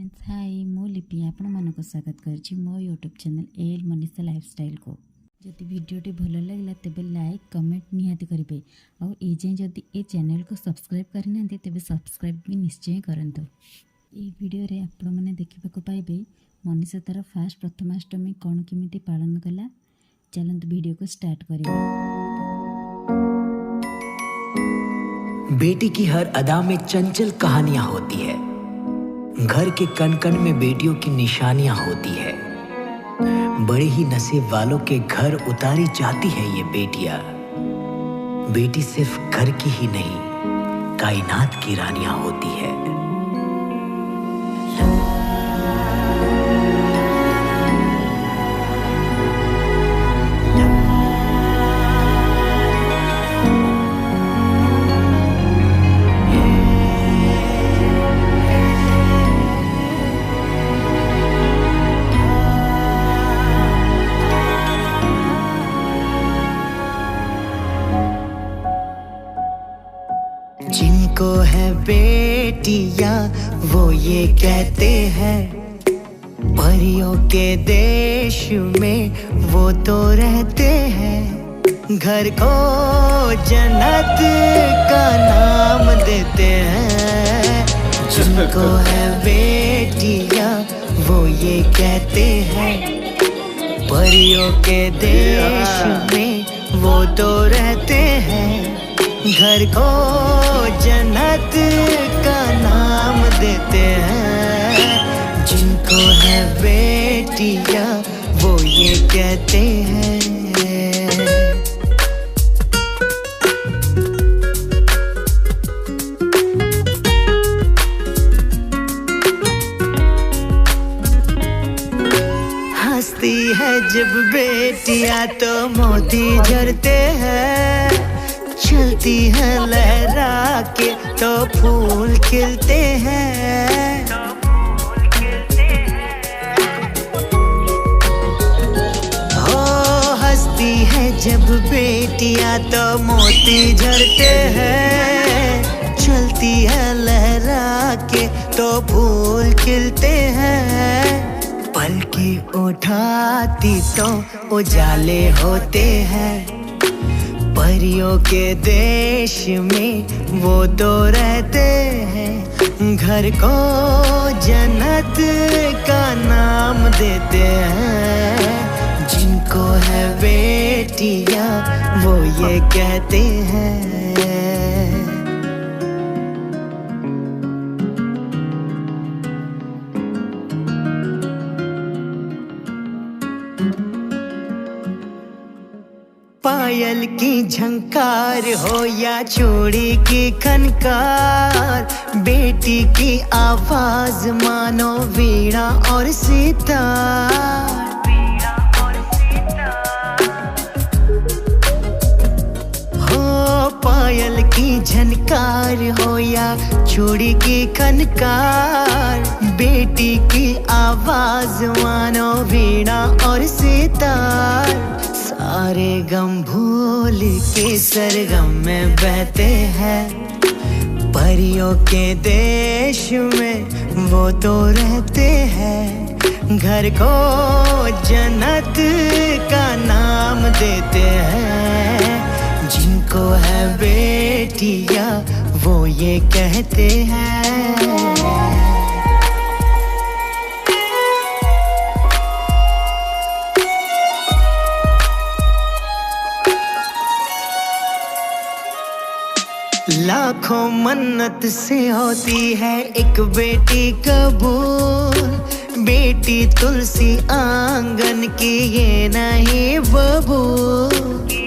Friends hi मो लिपि आपण मानक स्वागत करछि मो YouTube channel L Manisha lifestyle को। जदि वीडियोटी भल लगला तेबे लाइक कमेंट निहाती करेंगे और ये जदि ए चैनल को सब्सक्राइब करना तेबे सब्सक्राइब भी निश्चय करंतु। ये वीडियो रे आपण माने देखिबाको पाइबे मनीषा तार फास्ट प्रथमाष्टमी कौन केमिति पालन कला। चलंतु वीडियो को स्टार्ट करिए। बेटी की हर अदा में चंचल कहानियां होती है। घर के कण कण में बेटियों की निशानियां होती है। बड़े ही नसीब वालों के घर उतारी जाती है ये बेटियां। बेटी सिर्फ घर की ही नहीं, कायनात की रानियां होती है। जिनको है बेटियां वो ये कहते हैं, परियों के देश में वो तो रहते हैं। घर को जन्नत का नाम देते हैं। जिनको है बेटियां वो ये कहते हैं, परियों के देश में वो तो रहते हैं। घर को जन्नत का नाम देते हैं। जिनको है बेटियां वो ये कहते हैं। हंसती है जब बेटियां तो मोती झरते हैं। चलती है लहरा के तो फूल खिलते हैं। हो हंसती है जब बेटियां तो मोती झरते हैं। चलती है लहरा के तो फूल खिलते हैं। पलकी उठाती तो उजाले होते हैं। परियों के देश में वो तो रहते हैं। घर को जन्नत का नाम देते हैं। जिनको है बेटियां वो ये कहते हैं। पायल की झंकार हो या चूड़ी की खनकार, बेटी की आवाज मानो वीणा और सितार। हो पायल की झनकार हो या चूड़ी की खनकार, बेटी की आवाज मानो वीणा और सितार। सारे गम भूल के सरगम में बहते हैं। परियों के देश में वो तो रहते हैं। घर को जन्नत का नाम देते हैं। जिनको है बेटियां वो ये कहते हैं। लाखों मन्नत से होती है एक बेटी कबूल। बेटी तुलसी आंगन की ये नहीं बबूल।